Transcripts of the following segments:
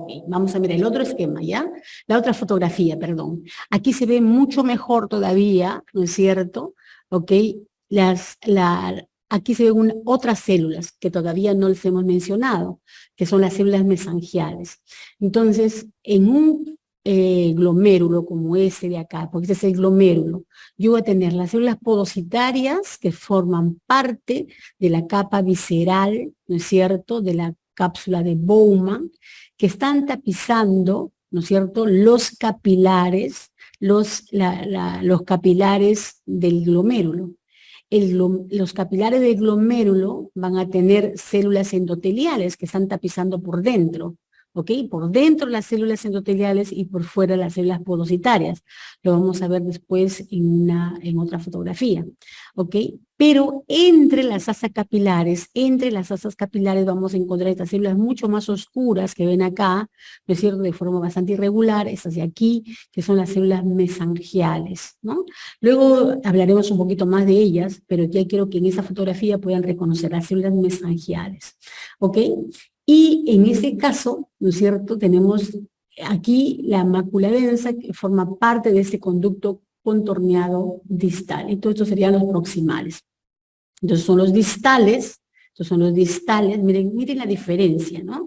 Ok, vamos a ver el otro esquema, ¿ya? La otra fotografía, perdón. Aquí se ve mucho mejor todavía, ¿no es cierto? Ok, aquí se ven otras células que todavía no les hemos mencionado, que son las células mesangiales. Entonces, en un glomérulo como ese de acá, porque este es el glomérulo, yo voy a tener las células podocitarias que forman parte de la capa visceral, ¿no es cierto?, de la cápsula de Bowman, que están tapizando, ¿no es cierto?, los capilares, los capilares del glomérulo. Los capilares del glomérulo van a tener células endoteliales que están tapizando por dentro, ¿ok? Por dentro las células endoteliales y por fuera las células podocitarias. Lo vamos a ver después en otra fotografía, ¿ok? Pero entre las asas capilares vamos a encontrar estas células mucho más oscuras que ven acá, ¿no es cierto?, de forma bastante irregular, estas de aquí, que son las células mesangiales, ¿no? Luego hablaremos un poquito más de ellas, pero ya quiero que en esa fotografía puedan reconocer las células mesangiales, ¿ok? Y en ese caso, ¿no es cierto?, tenemos aquí la mácula densa que forma parte de este conducto contorneado distal. Y todos estos serían los proximales. Entonces son los distales, miren la diferencia, ¿no?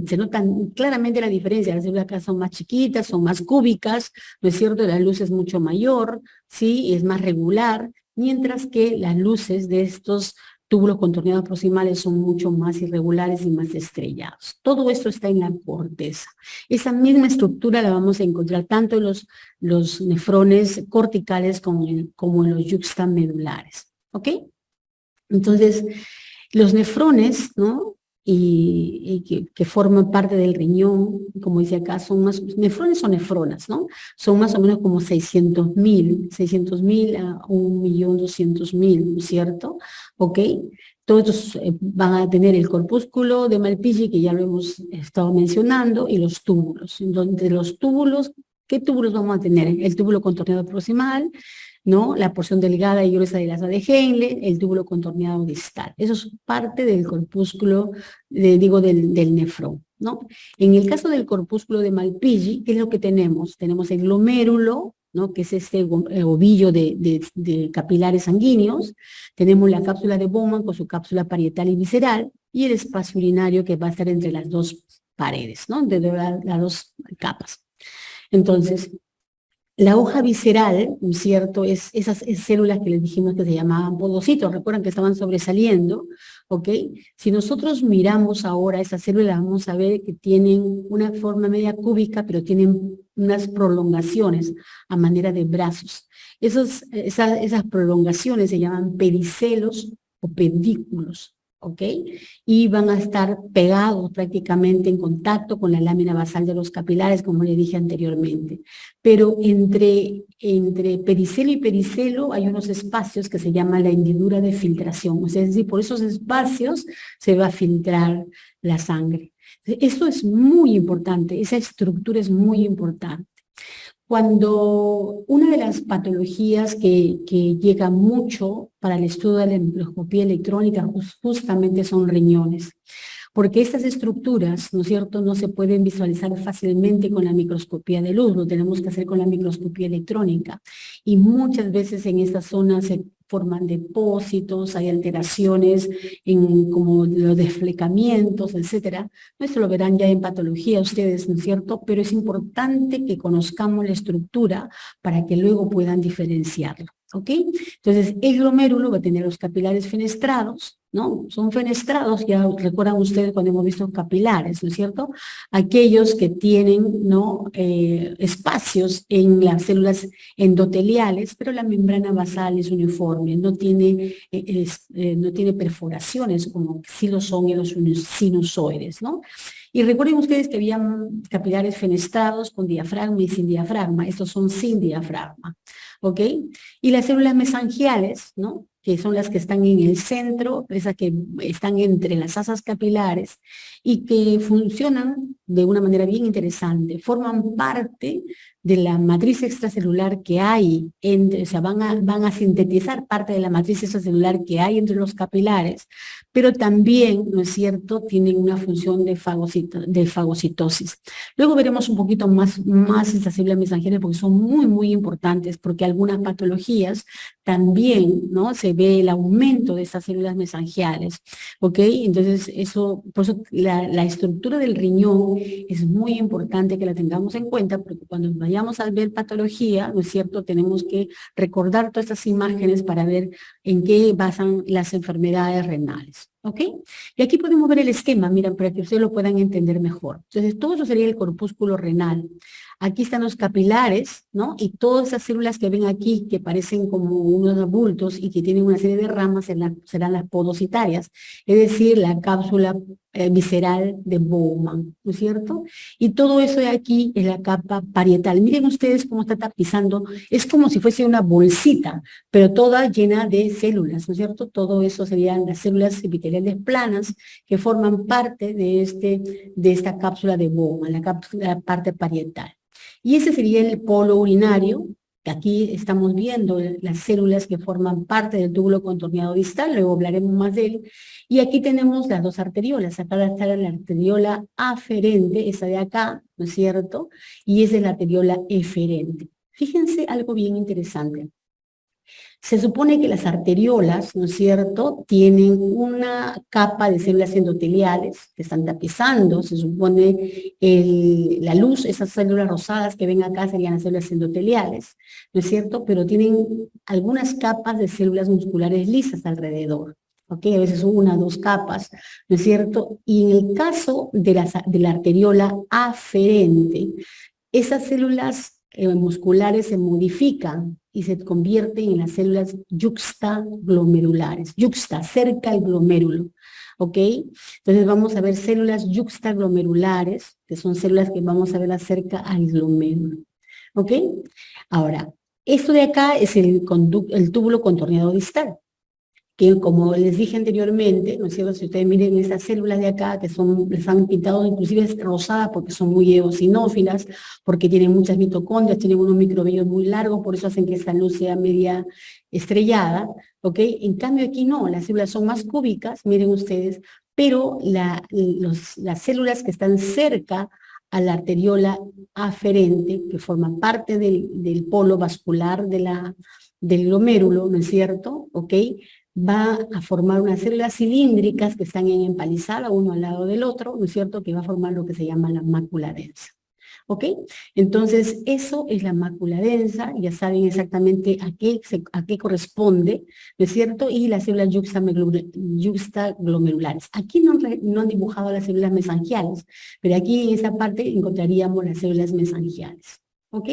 Se nota claramente la diferencia, las células acá son más chiquitas, son más cúbicas, ¿no es cierto? La luz es mucho mayor, ¿sí? Y es más regular, mientras que las luces de estos túbulos contorneados proximales son mucho más irregulares y más estrellados. Todo esto está en la corteza. Esa misma estructura la vamos a encontrar tanto en los nefrones corticales como en los yuxtamedulares, ¿ok? Entonces, los nefrones, ¿no? Que forman parte del riñón, como dice acá, son más, nefrones o nefronas, ¿no? Son más o menos como 600.000 a 1.200.000, ¿no es cierto? ¿Ok? Todos estos van a tener el corpúsculo de Malpighi, que ya lo hemos estado mencionando, y los túbulos. Entonces, los túbulos, ¿qué túbulos vamos a tener? El túbulo contorneado proximal, ¿no? La porción delgada y gruesa de la asa de Henle, el túbulo contorneado distal. Eso es parte del corpúsculo, del nefrón, ¿no? En el caso del corpúsculo de Malpighi, ¿qué es lo que tenemos? Tenemos el glomérulo, ¿no?, que es este ovillo de capilares sanguíneos. Tenemos la cápsula de Bowman con su cápsula parietal y visceral, y el espacio urinario que va a estar entre las dos paredes, ¿no?, de las dos capas. Entonces, la hoja visceral, ¿no es cierto?, es esas células que les dijimos que se llamaban podocitos, recuerdan que estaban sobresaliendo, ¿ok? Si nosotros miramos ahora esas células, vamos a ver que tienen una forma media cúbica, pero tienen unas prolongaciones a manera de brazos. Esas prolongaciones se llaman pedicelos o pedículos, ¿ok? Y van a estar pegados prácticamente en contacto con la lámina basal de los capilares, como le dije anteriormente. Pero entre pedicelo y pedicelo hay unos espacios que se llaman la hendidura de filtración, o sea, es decir, por esos espacios se va a filtrar la sangre. Eso es muy importante, esa estructura es muy importante. Cuando una de las patologías que llega mucho para el estudio de la microscopía electrónica justamente son riñones, porque estas estructuras, ¿no es cierto?, no se pueden visualizar fácilmente con la microscopía de luz, lo tenemos que hacer con la microscopía electrónica, y muchas veces en estas zonas se forman depósitos, hay alteraciones como los desflecamientos, etcétera. Esto lo verán ya en patología ustedes, ¿no es cierto?, pero es importante que conozcamos la estructura para que luego puedan diferenciarlo, ¿ok? Entonces, el glomérulo va a tener los capilares fenestrados, ¿no? Son fenestrados, ya recuerdan ustedes cuando hemos visto capilares, ¿no es cierto? Aquellos que tienen, ¿no?, espacios en las células endoteliales, pero la membrana basal es uniforme, no tiene perforaciones como sí lo son en los sinusoides, ¿no? Y recuerden ustedes que habían capilares fenestrados con diafragma y sin diafragma, estos son sin diafragma, ¿ok? Y las células mesangiales, ¿no?, que son las que están en el centro, esas que están entre las asas capilares y que funcionan de una manera bien interesante, forman parte de la matriz extracelular que hay entre, o sea, van a sintetizar parte de la matriz extracelular que hay entre los capilares, pero también, ¿no es cierto?, tienen una función de fagocitosis. Luego veremos un poquito más estas células mesangiales porque son muy, muy importantes, porque algunas patologías también, ¿no?, se ve el aumento de estas células mesangiales, ¿ok? Entonces, por eso la estructura del riñón es muy importante que la tengamos en cuenta, porque cuando vayamos a ver patología, ¿no es cierto?, tenemos que recordar todas estas imágenes para ver en qué basan las enfermedades renales, ¿ok? Y aquí podemos ver el esquema, miren, para que ustedes lo puedan entender mejor. Entonces, todo eso sería el corpúsculo renal. Aquí están los capilares, ¿no? Y todas esas células que ven aquí, que parecen como unos bultos y que tienen una serie de ramas, serán las podocitarias, es decir, la cápsula visceral de Bowman, ¿no es cierto? Y todo eso de aquí es la capa parietal. Miren ustedes cómo está tapizando, es como si fuese una bolsita, pero toda llena de células, ¿no es cierto? Todo eso serían las células epiteliales planas que forman parte de esta cápsula de Bowman, la parte parietal. Y ese sería el polo urinario, que aquí estamos viendo las células que forman parte del túbulo contorneado distal, luego hablaremos más de él. Y aquí tenemos las dos arteriolas, acá está la arteriola aferente, esa de acá, ¿no es cierto? Y esa es la arteriola eferente. Fíjense algo bien interesante. Se supone que las arteriolas, ¿no es cierto?, tienen una capa de células endoteliales que están tapizando, se supone la luz, esas células rosadas que ven acá serían las células endoteliales, ¿no es cierto?, pero tienen algunas capas de células musculares lisas alrededor. ¿Ok? A veces una, dos capas, ¿no es cierto? Y en el caso de la arteriola aferente, esas células musculares se modifican y se convierten en las células yuxtaglomerulares, yuxta, cerca al glomérulo, ¿ok? Entonces vamos a ver células yuxtaglomerulares, que son células que vamos a ver cerca al glomérulo, ¿ok? Ahora, esto de acá es el túbulo contorneado distal, que como les dije anteriormente, ¿no es cierto? Si ustedes miren estas células de acá, que les han pintado inclusive rosadas porque son muy eosinófilas, porque tienen muchas mitocondrias, tienen unos microvellos muy largos, por eso hacen que esta luz sea media estrellada, ¿ok? En cambio aquí no, las células son más cúbicas, miren ustedes, pero las células que están cerca a la arteriola aferente, que forman parte del polo vascular del glomérulo, ¿no es cierto? ¿Ok? Va a formar unas células cilíndricas que están en empalizada, uno al lado del otro, ¿no es cierto?, que va a formar lo que se llama la mácula densa. ¿Ok? Entonces, eso es la mácula densa, ya saben exactamente a qué corresponde, ¿no es cierto? Y las células yuxtaglomerulares. Aquí no han dibujado las células mesangiales, pero aquí en esa parte encontraríamos las células mesangiales. ¿Ok?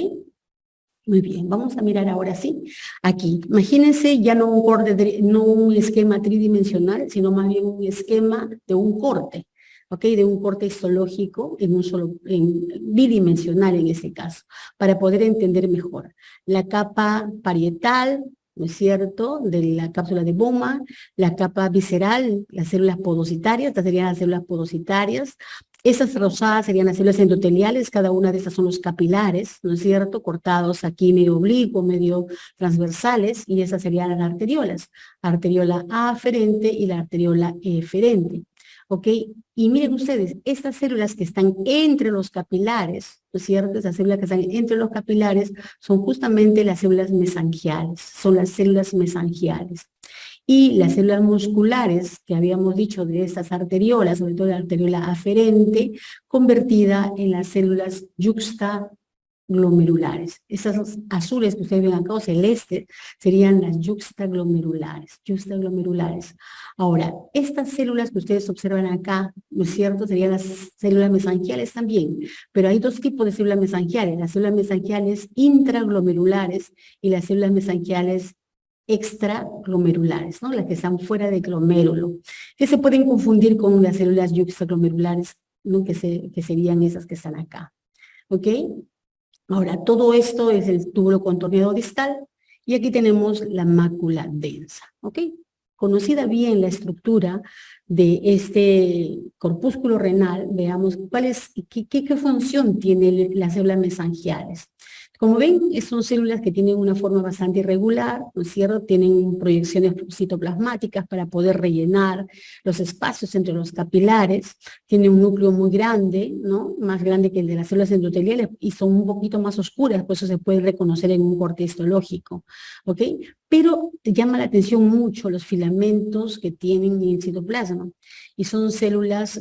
Muy bien, vamos a mirar ahora sí. Aquí, imagínense ya no un esquema tridimensional, sino más bien un esquema de un corte, ¿ok? De un corte histológico bidimensional en ese caso, para poder entender mejor. La capa parietal, ¿no es cierto?, de la cápsula de Bowman, la capa visceral, las células podocitarias, estas serían las células podocitarias. Esas rosadas serían las células endoteliales, cada una de estas son los capilares, ¿no es cierto?, cortados aquí medio oblicuo, medio transversales, y esas serían las arteriolas, arteriola aferente y la arteriola eferente, ¿ok? Y miren ustedes, estas células que están entre los capilares, ¿no es cierto?, esas células que están entre los capilares son justamente las células mesangiales, son las células mesangiales. Y las células musculares que habíamos dicho de estas arteriolas, sobre todo la arteriola aferente, convertida en las células yuxtaglomerulares. Esas azules que ustedes ven acá, o celestes, serían las yuxtaglomerulares. Ahora, estas células que ustedes observan acá, ¿no es cierto?, serían las células mesangiales también, pero hay dos tipos de células mesangiales, las células mesangiales intraglomerulares y las células mesangiales extraglomerulares, ¿no?, las que están fuera del glomérulo, que se pueden confundir con las células yuxtaglomerulares, ¿no?, que serían esas que están acá, ¿ok? Ahora, todo esto es el túbulo contorneado distal, y aquí tenemos la mácula densa, ¿ok? Conocida bien la estructura de este corpúsculo renal, veamos qué función tienen las células mesangiales. Como ven, son células que tienen una forma bastante irregular, ¿no es cierto? Tienen proyecciones citoplasmáticas para poder rellenar los espacios entre los capilares, tienen un núcleo muy grande, ¿no? Más grande que el de las células endoteliales y son un poquito más oscuras, por eso se puede reconocer en un corte histológico, ¿ok? Pero llama la atención mucho los filamentos que tienen en el citoplasma y son células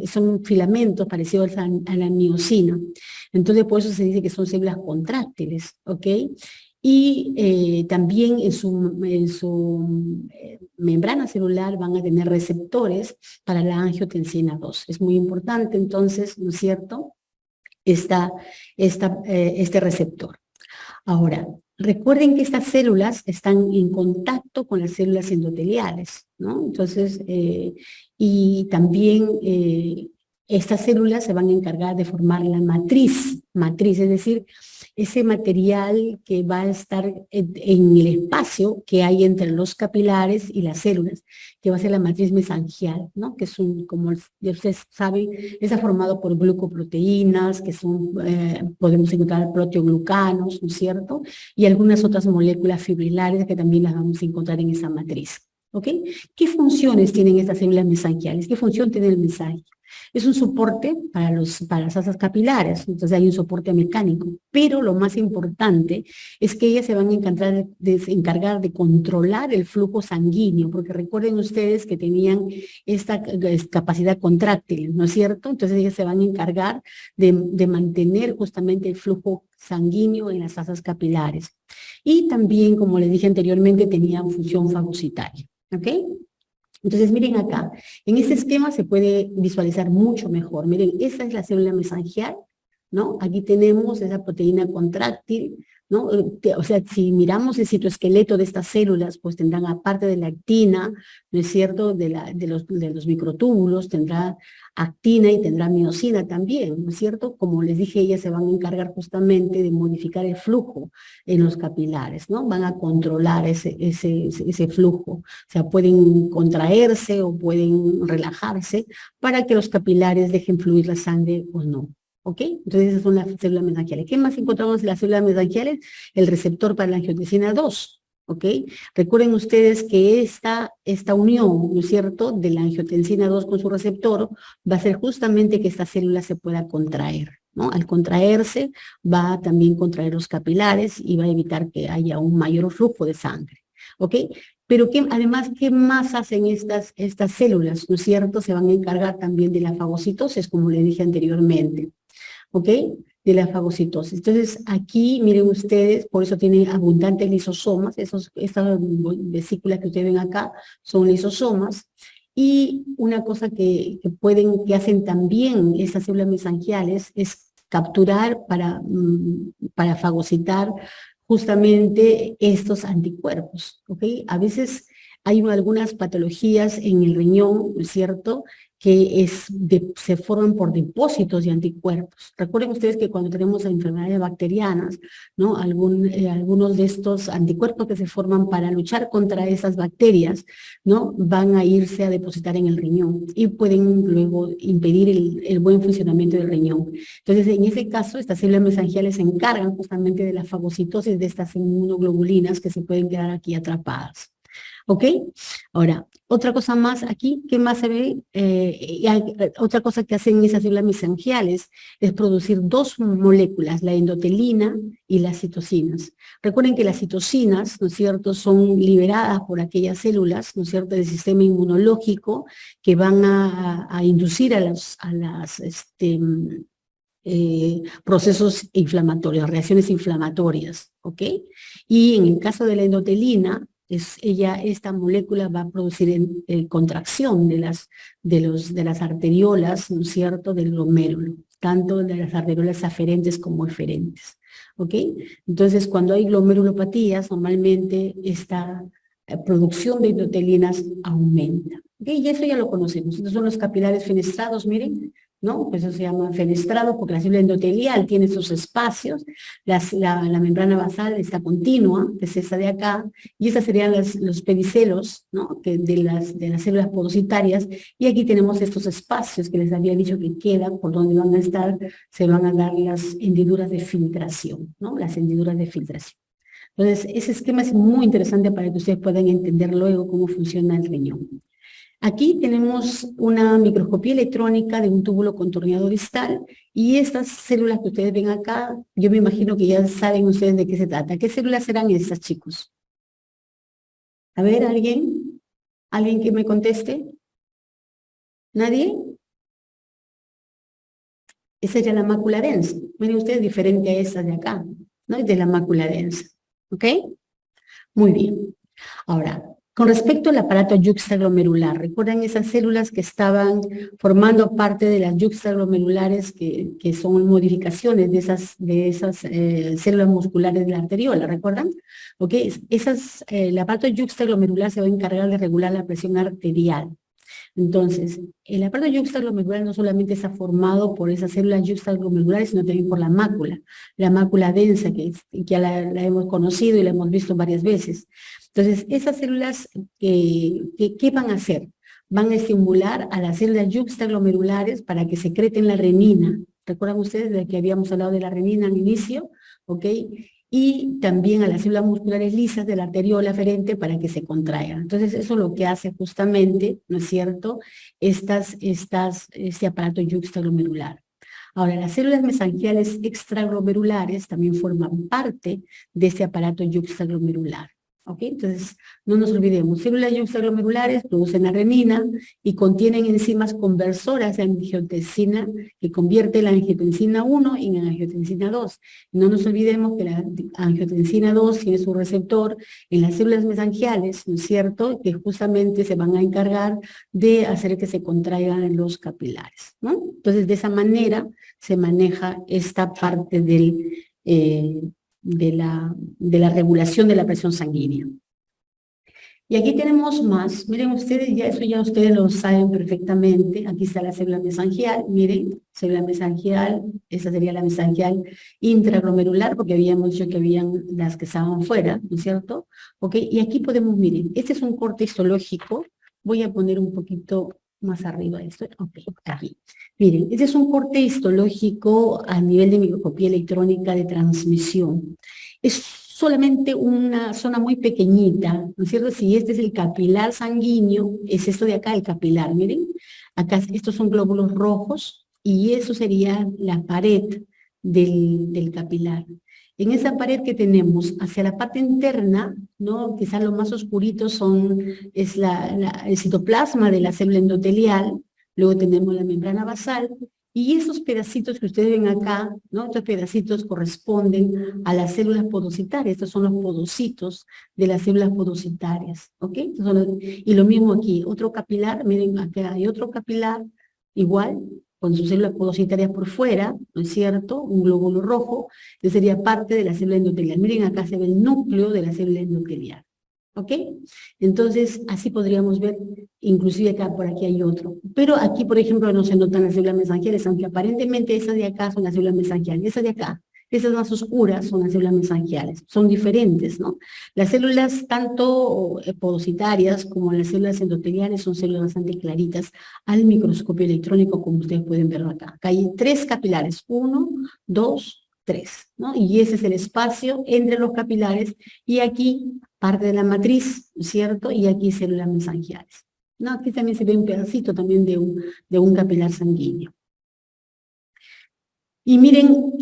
son filamentos parecidos a la miosina. Entonces, por eso se dice que son células contráctiles, ¿ok? Y también en su membrana celular van a tener receptores para la angiotensina 2. Es muy importante, entonces, ¿no es cierto?, este receptor. Ahora, recuerden que estas células están en contacto con las células endoteliales, ¿no? Entonces, y también estas células se van a encargar de formar la matriz, es decir, ese material que va a estar en el espacio que hay entre los capilares y las células, que va a ser la matriz mesangial, ¿no? Que es como ya ustedes saben, está formado por glucoproteínas, que son, podemos encontrar proteoglucanos, ¿no es cierto? Y algunas otras moléculas fibrilares que también las vamos a encontrar en esa matriz, ¿ok? ¿Qué funciones tienen estas células mesangiales? ¿Qué función tiene el mesangio? Es un soporte para las asas capilares, entonces hay un soporte mecánico, pero lo más importante es que ellas se van a encargar de controlar el flujo sanguíneo, porque recuerden ustedes que tenían esta capacidad contráctil, ¿no es cierto? Entonces ellas se van a encargar de mantener justamente el flujo sanguíneo en las asas capilares. Y también, como les dije anteriormente, tenían función fagocitaria, ¿ok? Entonces, miren acá, en este esquema se puede visualizar mucho mejor. Miren, esa es la célula mesangial, ¿no? Aquí tenemos esa proteína contráctil, ¿no? O sea, si miramos el citoesqueleto de estas células, pues tendrán, aparte de la actina, ¿no es cierto?, de los microtúbulos, tendrá actina y tendrá miosina también, ¿no es cierto? Como les dije, ellas se van a encargar justamente de modificar el flujo en los capilares, ¿no? Van a controlar ese flujo. O sea, pueden contraerse o pueden relajarse para que los capilares dejen fluir la sangre o no. ¿Ok? Entonces esas son las células mesangiales. ¿Qué más encontramos en las células mesangiales? El receptor para la angiotensina 2. ¿Ok? Recuerden ustedes que esta unión, ¿no es cierto?, de la angiotensina 2 con su receptor va a ser justamente que esta célula se pueda contraer, ¿no? Al contraerse va a también contraer los capilares y va a evitar que haya un mayor flujo de sangre. ¿Ok? Pero además, ¿qué más hacen estas células? ¿No es cierto? Se van a encargar también de la fagocitosis, como les dije anteriormente. ¿Ok? De la fagocitosis. Entonces, aquí, miren ustedes, por eso tienen abundantes lisosomas, estas vesículas que ustedes ven acá son lisosomas, y una cosa que hacen también estas células mesangiales es capturar para fagocitar justamente estos anticuerpos, ¿ok? A veces hay algunas patologías en el riñón, ¿no es cierto?, que se forman por depósitos de anticuerpos. Recuerden ustedes que cuando tenemos enfermedades bacterianas, ¿no?, algunos de estos anticuerpos que se forman para luchar contra esas bacterias, ¿no?, van a irse a depositar en el riñón y pueden luego impedir el buen funcionamiento del riñón. Entonces, en ese caso, estas células mesangiales se encargan justamente de la fagocitosis de estas inmunoglobulinas que se pueden quedar aquí atrapadas. ¿Ok? Ahora, otra cosa más aquí, ¿qué más se ve? Otra cosa que hacen esas células mesangiales es producir dos moléculas, la endotelina y las citocinas. Recuerden que las citocinas, ¿no es cierto?, son liberadas por aquellas células, ¿no es cierto?, del sistema inmunológico que van a inducir a los procesos inflamatorios, reacciones inflamatorias, ¿ok? Y en el caso de la endotelina, esta molécula va a producir contracción de las arteriolas, ¿no es cierto?, del glomérulo, tanto de las arteriolas aferentes como eferentes, ¿ok? Entonces, cuando hay glomerulopatías, normalmente esta producción de endotelinas aumenta, ¿ok? Y eso ya lo conocemos. Estos son los capilares fenestrados, miren, ¿no? Pues eso se llama fenestrado porque la célula endotelial tiene sus espacios, la membrana basal está continua, que es esa de acá, y esas serían los pedicelos, ¿no? Que de las células podocitarias, y aquí tenemos estos espacios que les había dicho que quedan, por donde van a estar, se van a dar las hendiduras de filtración, ¿no? Las hendiduras de filtración. Entonces, ese esquema es muy interesante para que ustedes puedan entender luego cómo funciona el riñón. Aquí tenemos una microscopía electrónica de un túbulo contorneado distal y estas células que ustedes ven acá, yo me imagino que ya saben ustedes de qué se trata. ¿Qué células serán estas, chicos? A ver, ¿alguien? ¿Alguien que me conteste? ¿Nadie? Esa es la mácula densa. Miren ustedes, diferente a esa de acá, ¿no? Es de la mácula densa. ¿Ok? Muy bien. Ahora, con respecto al aparato yuxtaglomerular, ¿recuerdan esas células que estaban formando parte de las yuxtaglomerulares que son modificaciones de esas células musculares de la arteriola? ¿Recuerdan? Ok, el aparato yuxtaglomerular se va a encargar de regular la presión arterial. Entonces, el aparato yuxtaglomerular no solamente está formado por esas células yuxtaglomerulares, sino también por la mácula densa, que ya la hemos conocido y la hemos visto varias veces. Entonces, esas células, ¿qué van a hacer? Van a estimular a las células yuxtaglomerulares para que secreten la renina. ¿Recuerdan ustedes de que habíamos hablado de la renina al inicio? ¿Ok? Y también a las células musculares lisas de la arteriola aferente para que se contraigan. Entonces, eso es lo que hace justamente, ¿no es cierto?, este aparato yuxtaglomerular. Ahora, las células mesangiales extraglomerulares también forman parte de este aparato yuxtaglomerular. ¿Ok? Entonces, no nos olvidemos, células yuxtaglomerulares producen la renina y contienen enzimas conversoras de angiotensina que convierte la angiotensina 1 en angiotensina 2. No nos olvidemos que la angiotensina 2 tiene su receptor en las células mesangiales, ¿no es cierto?, que justamente se van a encargar de hacer que se contraigan los capilares, ¿no? Entonces, de esa manera se maneja esta parte de la regulación de la presión sanguínea. Y aquí tenemos más, miren ustedes, ya ustedes lo saben perfectamente, aquí está la célula mesangial, miren, célula mesangial, esa sería la mesangial intraglomerular, porque habíamos dicho que habían las que estaban fuera, ¿no es cierto? Ok, y aquí podemos, miren, este es un corte histológico, voy a poner un poquito más arriba esto, ok, aquí. Miren, este es un corte histológico a nivel de microscopía electrónica de transmisión. Es solamente una zona muy pequeñita, ¿no es cierto? Si este es el capilar sanguíneo, es esto de acá, el capilar, miren. Acá estos son glóbulos rojos y eso sería la pared del capilar. En esa pared que tenemos hacia la parte interna, ¿no? Quizás lo más oscurito es el citoplasma de la célula endotelial, luego tenemos la membrana basal, y esos pedacitos que ustedes ven acá, ¿no? Estos pedacitos corresponden a las células podocitarias, estos son los podocitos de las células podocitarias, ¿ok? Y lo mismo aquí, otro capilar, miren acá hay otro capilar, igual, con sus células podocitarias por fuera, ¿no es cierto? Un glóbulo rojo, que sería parte de la célula endotelial. Miren acá se ve el núcleo de la célula endotelial. ¿Ok? Entonces, así podríamos ver, inclusive acá, por aquí hay otro. Pero aquí, por ejemplo, no se notan las células mesangiales, aunque aparentemente esas de acá son las células mesangiales. Esas de acá, esas más oscuras son las células mesangiales. Son diferentes, ¿no? Las células, tanto podocitarias como las células endoteliales, son células bastante claritas al microscopio electrónico, como ustedes pueden ver acá. Acá hay 3 capilares, 1, 2, 3, ¿no? Y ese es el espacio entre los capilares, y aquí parte de la matriz, ¿cierto? Y aquí células mesangiales. ¿No? Aquí también se ve un pedacito también de un capilar sanguíneo. Y miren,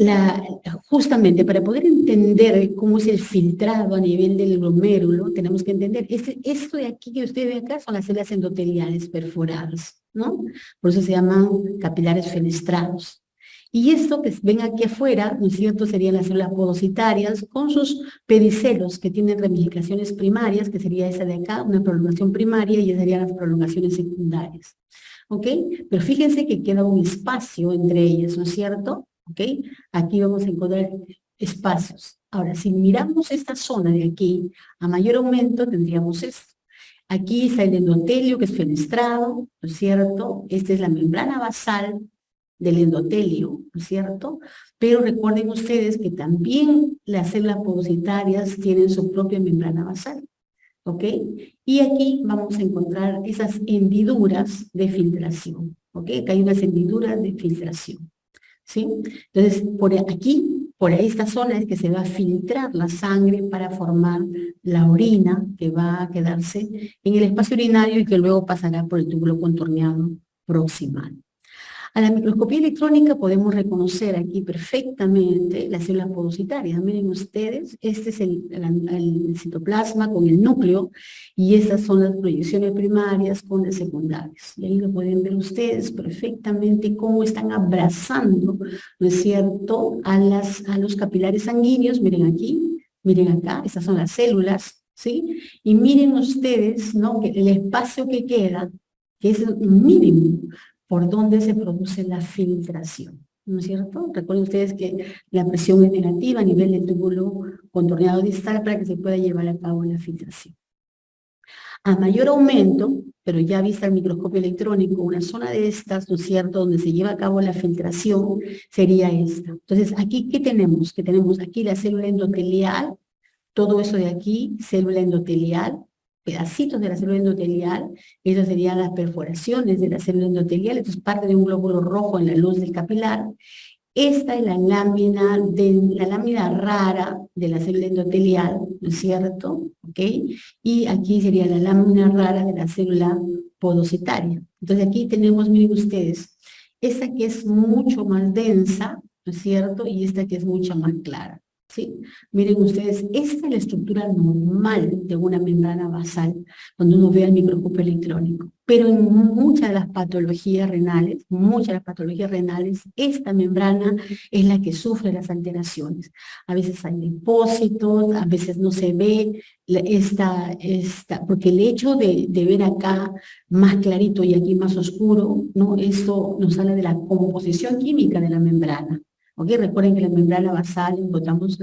justamente para poder entender cómo es el filtrado a nivel del glomérulo, tenemos que entender, esto de aquí que usted ve acá son las células endoteliales perforadas, ¿no? Por eso se llaman capilares fenestrados. Y esto que ven aquí afuera, ¿no es cierto?, serían las células podocitarias con sus pedicelos que tienen ramificaciones primarias, que sería esa de acá, una prolongación primaria, y esas serían las prolongaciones secundarias. ¿Ok? Pero fíjense que queda un espacio entre ellas, ¿no es cierto? ¿Ok? Aquí vamos a encontrar espacios. Ahora, si miramos esta zona de aquí, a mayor aumento tendríamos esto. Aquí está el endotelio, que es fenestrado, ¿no es cierto? Esta es la membrana basal, del endotelio, ¿no es cierto? Pero recuerden ustedes que también las células podocitarias tienen su propia membrana basal, ¿ok? Y aquí vamos a encontrar esas hendiduras de filtración, ¿ok? Acá hay unas hendiduras de filtración, ¿sí? Entonces, por esta zona es que se va a filtrar la sangre para formar la orina que va a quedarse en el espacio urinario y que luego pasará por el túbulo contorneado proximal. A la microscopía electrónica podemos reconocer aquí perfectamente las células podocitarias. Miren ustedes, este es el citoplasma con el núcleo y estas son las proyecciones primarias con las secundarias. Y ahí lo pueden ver ustedes perfectamente cómo están abrazando, ¿no es cierto?, a los capilares sanguíneos. Miren aquí, miren acá, estas son las células, ¿sí? Y miren ustedes, ¿no?, que el espacio que queda, que es mínimo, por donde se produce la filtración, ¿no es cierto? Recuerden ustedes que la presión es negativa a nivel del túbulo contorneado distal para que se pueda llevar a cabo la filtración. A mayor aumento, pero ya vista el microscopio electrónico, una zona de estas, ¿no es cierto?, donde se lleva a cabo la filtración, sería esta. Entonces, aquí, ¿qué tenemos? Que tenemos aquí la célula endotelial, todo eso de aquí, célula endotelial, pedacitos de la célula endotelial, esas serían las perforaciones de la célula endotelial, esto es parte de un glóbulo rojo en la luz del capilar. Esta es la lámina rara de la célula endotelial, ¿no es cierto? ¿Ok? Y aquí sería la lámina rara de la célula podocitaria. Entonces aquí tenemos, miren ustedes, esta que es mucho más densa, ¿no es cierto? Y esta que es mucho más clara. ¿Sí? Miren ustedes, esta es la estructura normal de una membrana basal cuando uno ve el microscopio electrónico. Pero en muchas de las patologías renales, esta membrana es la que sufre las alteraciones. A veces hay depósitos, a veces no se ve porque el hecho de ver acá más clarito y aquí más oscuro, ¿no? Esto nos habla de la composición química de la membrana. ¿Ok? Recuerden que en la membrana basal encontramos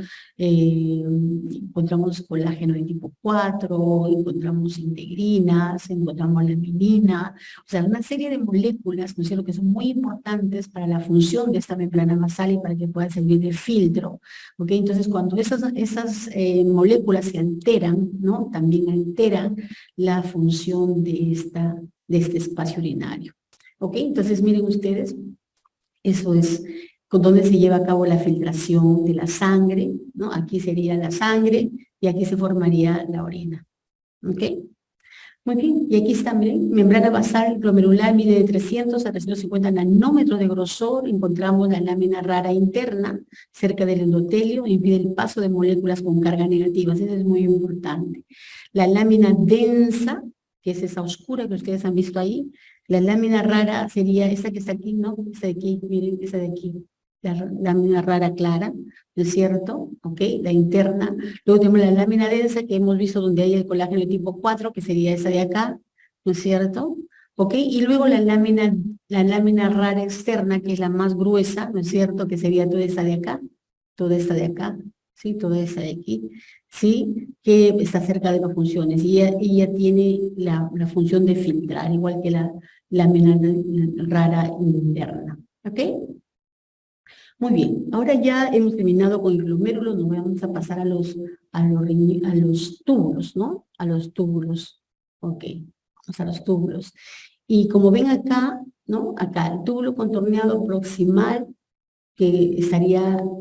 colágeno de tipo 4, encontramos integrinas, encontramos laminina, o sea, una serie de moléculas, ¿no es cierto?, que son muy importantes para la función de esta membrana basal y para que pueda servir de filtro. ¿Ok? Entonces, cuando esas moléculas se alteran, ¿no?, también alteran la función de este espacio urinario. ¿Ok? Entonces, miren ustedes, eso es con donde se lleva a cabo la filtración de la sangre, ¿no? Aquí sería la sangre y aquí se formaría la orina. ¿Ok? Muy bien, y aquí está, miren, membrana basal glomerular mide de 300 a 350 nanómetros de grosor, encontramos la lámina rara interna cerca del endotelio, impide el paso de moléculas con carga negativa, eso es muy importante. La lámina densa, que es esa oscura que ustedes han visto ahí, la lámina rara sería esta que está aquí, ¿no? Esta de aquí, miren, esa de aquí, la lámina rara clara, ¿no es cierto? ¿Ok? La interna. Luego tenemos la lámina densa que hemos visto donde hay el colágeno de tipo 4, que sería esa de acá, ¿no es cierto? ¿Ok? Y luego la lámina rara externa, que es la más gruesa, ¿no es cierto? Que sería toda esta de acá, toda esta de acá, ¿sí? Toda esta de aquí, ¿sí? Que está cerca de las funciones y ella tiene la función de filtrar, igual que la lámina rara interna, ¿ok? Muy bien, ahora ya hemos terminado con el glomérulo, nos vamos a pasar a los túbulos, ¿no? A los túbulos, ok, vamos a los túbulos. Y como ven acá, ¿no? Acá, el túbulo contorneado proximal, que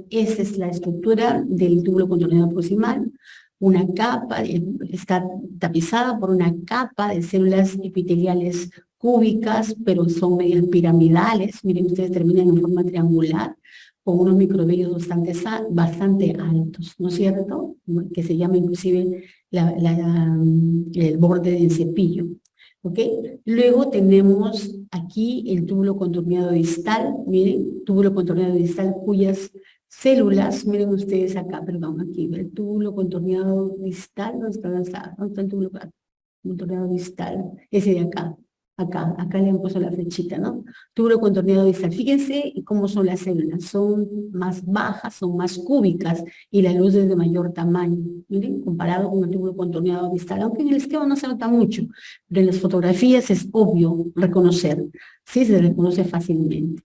esa es la estructura del túbulo contorneado proximal, una capa, está tapizada por una capa de células epiteliales cúbicas, pero son medias piramidales, miren ustedes terminan en forma triangular, con unos microvellos bastante altos, ¿no es cierto? Que se llama inclusive el borde del cepillo. ¿Ok? Luego tenemos aquí el túbulo contorneado distal, miren, túbulo contorneado distal cuyas células, miren ustedes acá, perdón, aquí, el túbulo contorneado distal, ¿dónde está el túbulo contorneado distal? Ese de acá. Acá le han puesto la flechita, ¿no? Túbulo contorneado distal. Fíjense cómo son las células. Son más bajas, son más cúbicas y la luz es de mayor tamaño. Miren, comparado con el túbulo contorneado distal. Aunque en el esquema no se nota mucho, pero en las fotografías es obvio reconocer. Sí, se reconoce fácilmente.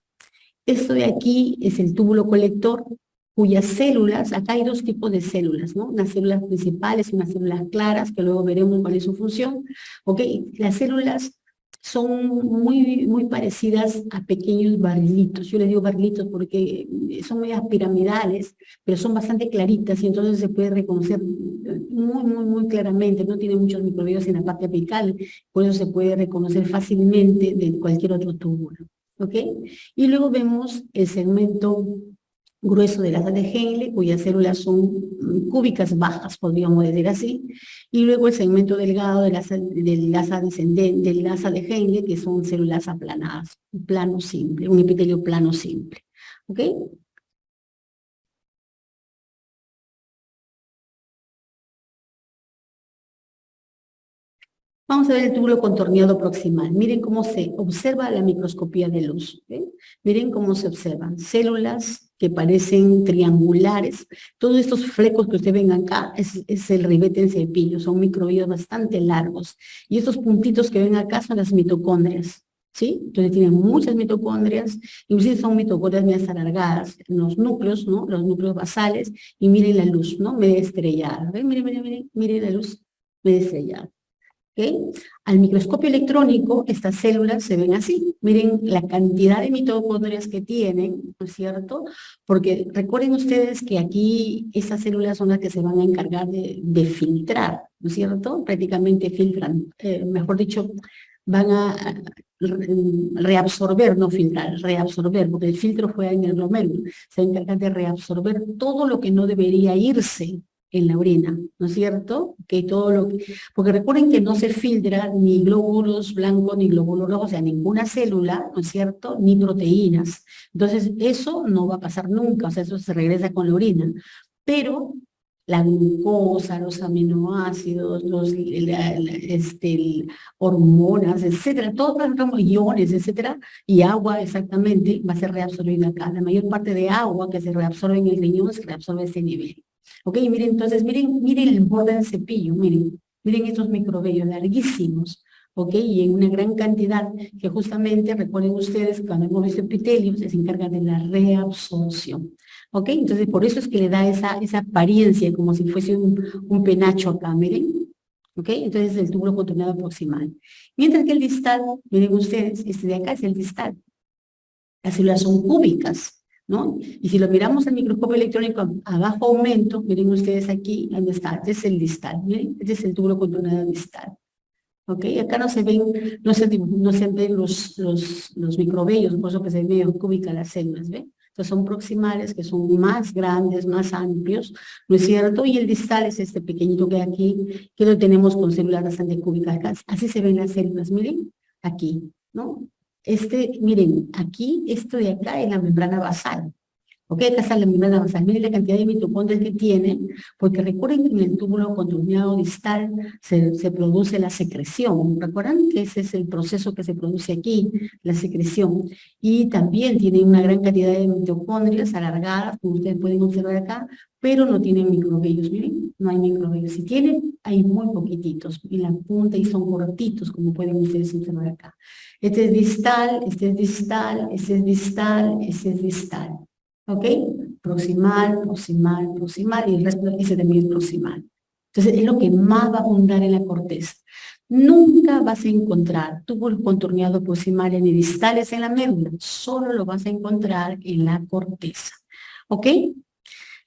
Esto de aquí es el túbulo colector, cuyas células, acá hay dos tipos de células, ¿no? Unas células principales y unas células claras, que luego veremos cuál es su función, ¿ok? Las células son muy parecidas a pequeños barrilitos. Yo les digo barrilitos porque son medias piramidales, pero son bastante claritas y entonces se puede reconocer muy claramente. No tiene muchos microvellos en la parte apical, por eso se puede reconocer fácilmente de cualquier otro túbulo, ¿ok? Y luego vemos el segmento grueso del asa de Henle, cuyas células son cúbicas bajas, podríamos decir así, y luego el segmento delgado del asa de Henle, que son células aplanadas, un plano simple, un epitelio plano simple. ¿Ok? Vamos a ver el túbulo contorneado proximal. Miren cómo se observa la microscopía de luz. ¿Okay? Miren cómo se observan células que parecen triangulares. Todos estos flecos que ustedes ven acá es el ribete en cepillo, son microvillos bastante largos. Y estos puntitos que ven acá son las mitocondrias. ¿Sí? Entonces tienen muchas mitocondrias, inclusive son mitocondrias más alargadas en los núcleos, ¿no? Los núcleos basales, y miren la luz, ¿no? Media estrellada. ¿Ven? Miren la luz media estrellada. ¿Okay? Al microscopio electrónico, estas células se ven así. Miren la cantidad de mitocondrias que tienen, ¿no es cierto? Porque recuerden ustedes que aquí estas células son las que se van a encargar de filtrar, ¿no es cierto? Prácticamente filtran, mejor dicho, van a reabsorber, no filtrar, reabsorber, porque el filtro fue en el glomérulo. Se encargan de reabsorber todo lo que no debería irse en la orina, ¿no es cierto? Que todo lo que, porque recuerden que no se filtra ni glóbulos blancos ni glóbulos rojos, o sea, ninguna célula, ¿no es cierto? Ni proteínas. Entonces, eso no va a pasar nunca, o sea, eso se regresa con la orina. Pero la glucosa, los aminoácidos, hormonas, etcétera, todos los iones, etcétera, y agua exactamente va a ser reabsorbida acá. La mayor parte de agua que se reabsorbe en el riñón se reabsorbe a ese nivel. Ok, miren, entonces, miren el borde del cepillo, miren estos microvellos larguísimos, ok, y en una gran cantidad que justamente, recuerden ustedes, cuando hemos visto epitelios, se encarga de la reabsorción. ¿Ok? Entonces, por eso es que le da esa apariencia, como si fuese un penacho acá, miren. ¿Ok? Entonces, el túbulo contorneado proximal. Mientras que el distal, miren ustedes, este de acá es el distal. Las células son cúbicas, ¿no? Y si lo miramos al microscopio electrónico a bajo aumento, miren ustedes aquí, ¿dónde está? Este es el distal, miren, este es el túbulo contorneado distal. ¿Ok? Acá no se ven, no se ven los microvellos, por eso que se ven cúbicas las células, ¿ven? Entonces son proximales, que son más grandes, más amplios, ¿no es cierto? Y el distal es este pequeñito que hay aquí, que lo tenemos con células bastante cúbicas. Así se ven las células, miren, aquí, ¿no? Miren, aquí, esto de acá es la membrana basal. ¿Ok? Acá está la membrana basal. Miren la cantidad de mitocondrias que tiene, porque recuerden que en el túbulo contorneado distal se produce la secreción. ¿Recuerdan que ese es el proceso que se produce aquí, la secreción? Y también tiene una gran cantidad de mitocondrias alargadas, como ustedes pueden observar acá, pero no tienen microvellos. Miren, no hay microvellos. Si tienen, hay muy poquititos en la punta y son cortitos, como pueden ustedes observar acá. Este es distal, este es distal, este es distal, este es distal. ¿Ok? Proximal, proximal, proximal, y el resto de ese también es proximal. Entonces, es lo que más va a abundar en la corteza. Nunca vas a encontrar túbulos contorneados proximales ni distales en la médula, solo lo vas a encontrar en la corteza. ¿Ok?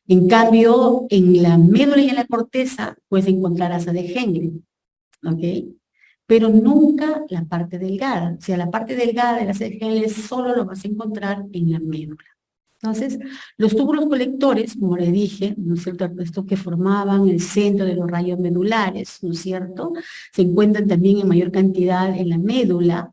En cambio, en la médula y en la corteza puedes encontrar asa de Henle. ¿Ok? Pero nunca la parte delgada. O sea, la parte delgada de la asa de Henle solo lo vas a encontrar en la médula. Entonces, los túbulos colectores, como le dije, ¿no es cierto?, estos que formaban el centro de los rayos medulares, ¿no es cierto?, se encuentran también en mayor cantidad en la médula,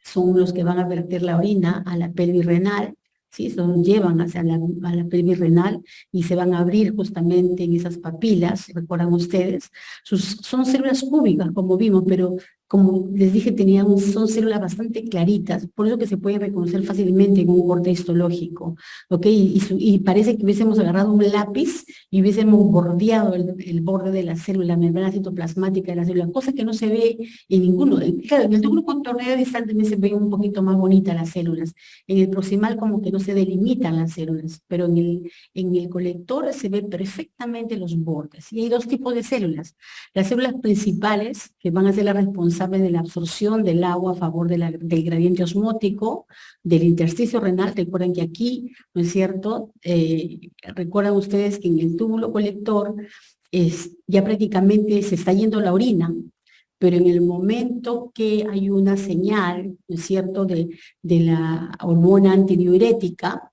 son los que van a verter la orina a la pelvis renal, ¿sí? Llevan hacia a la pelvis renal y se van a abrir justamente en esas papilas, recuerdan ustedes, son células cúbicas, como vimos, pero como les dije, son células bastante claritas, por eso que se pueden reconocer fácilmente en un corte histológico, ¿ok? Y parece que hubiésemos agarrado un lápiz y hubiésemos bordeado el borde de la célula, la membrana citoplasmática de la célula, cosa que no se ve en ninguno. Claro, en el túbulo contorneado distal también se ven un poquito más bonitas las células. En el proximal como que no se delimitan las células, pero en el colector se ve perfectamente los bordes. Y hay dos tipos de células. Las células principales, que van a ser las responsables de la absorción del agua a favor del gradiente osmótico, del intersticio renal. Recuerden que aquí, ¿no es cierto? Recuerdan ustedes que en el túbulo colector ya prácticamente se está yendo la orina, pero en el momento que hay una señal, ¿no es cierto?, de la hormona antidiurética,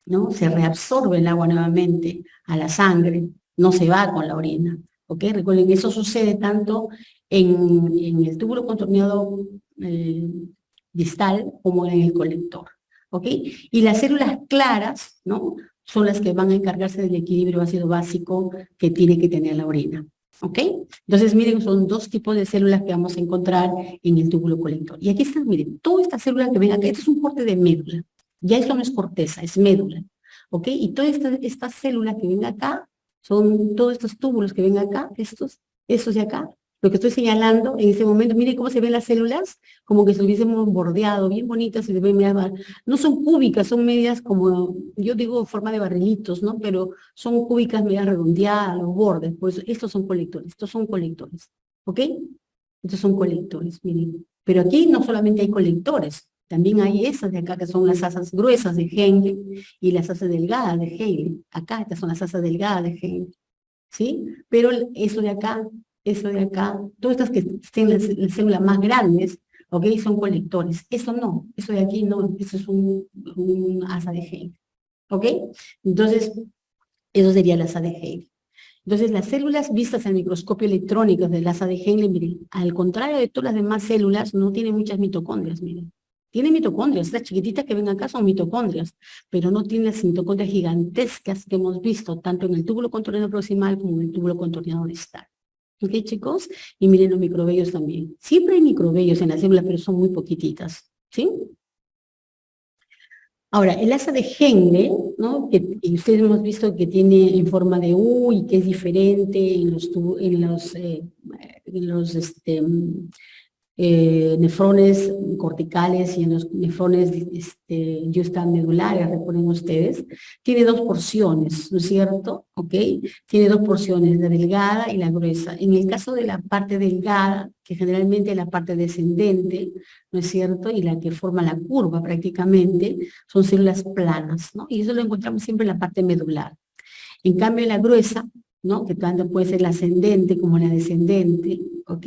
¿no? Se reabsorbe el agua nuevamente a la sangre, no se va con la orina, ¿ok? Recuerden que eso sucede tanto en el túbulo contorneado distal como en el colector, ¿ok? Y las células claras, ¿no?, son las que van a encargarse del equilibrio ácido básico que tiene que tener la orina, ¿ok? Entonces, miren, son dos tipos de células que vamos a encontrar en el túbulo colector. Y aquí están, miren, todas estas células que ven acá, este es un corte de médula. Ya eso no es corteza, es médula, ¿ok? Y todas estas células que ven acá, son todos estos túbulos que ven acá, estos de acá, lo que estoy señalando en ese momento, miren cómo se ven las células, como que se hubiésemos bordeado, bien bonitas, se ven, no son cúbicas, son medias como, yo digo forma de barrilitos, ¿no? Pero son cúbicas medias redondeadas, los bordes, pues estos son colectores, ¿ok? Estos son colectores, miren. Pero aquí no solamente hay colectores, también hay esas de acá que son las asas gruesas de Henle y las asas delgadas de Henle. Acá estas son las asas delgadas de Henle, ¿sí? Pero eso de acá, todas estas que tienen las células más grandes, ¿ok? Son colectores. Eso no, eso de aquí no, eso es un asa de Henle, ¿ok? Entonces, eso sería la asa de Henle. Entonces, las células vistas al microscopio electrónico del asa de Henle, miren, al contrario de todas las demás células, no tienen muchas mitocondrias, miren. Tienen mitocondrias, estas chiquititas que ven acá son mitocondrias, pero no tienen las mitocondrias gigantescas que hemos visto, tanto en el túbulo contorneado proximal como en el túbulo contorneado distal. ¿Ok, chicos? Y miren los microvellos también. Siempre hay microvellos en las células, pero son muy poquititas, ¿sí? Ahora, el asa de Henle, ¿no?, y ustedes hemos visto que tiene en forma de U y que es diferente en los nefrones corticales y en los nefrones medulares, recuerden ustedes, tiene dos porciones, ¿no es cierto? ¿Ok? Tiene dos porciones, la delgada y la gruesa. En el caso de la parte delgada, que generalmente es la parte descendente, ¿no es cierto?, y la que forma la curva prácticamente, son células planas, ¿no? Y eso lo encontramos siempre en la parte medular. En cambio, la gruesa, ¿no?, que tanto puede ser la ascendente como la descendente, ¿ok?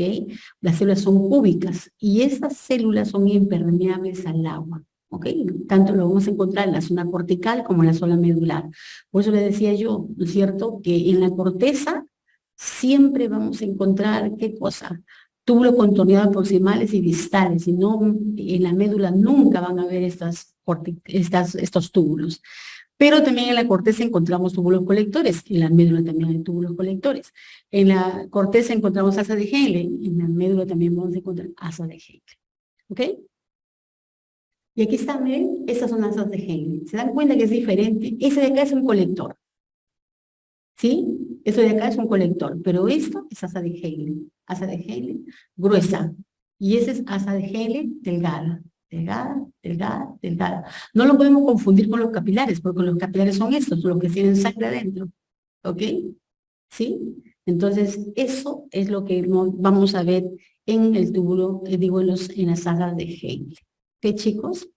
Las células son cúbicas y estas células son impermeables al agua, ¿ok? Tanto lo vamos a encontrar en la zona cortical como en la zona medular. Por eso le decía yo, ¿no es cierto?, que en la corteza siempre vamos a encontrar, ¿qué cosa? Túbulos contorneados proximales y distales, y no en la médula nunca van a ver estos túbulos. Pero también en la corteza encontramos túbulos colectores, en la médula también hay túbulos colectores. En la corteza encontramos asa de Henle, en la médula también vamos a encontrar asa de Henle. ¿Ok? Y aquí están, miren, estas son asas de Henle. ¿Se dan cuenta que es diferente? Ese de acá es un colector. ¿Sí? Eso de acá es un colector, pero esto es asa de Henle gruesa. Y ese es asa de Henle delgada. Delgada, delgada, delgada. No lo podemos confundir con los capilares, porque los capilares son estos, los que tienen sangre adentro. ¿Ok? ¿Sí? Entonces, eso es lo que vamos a ver en el túbulo, en las asas de Henle. ¿Ok, chicos?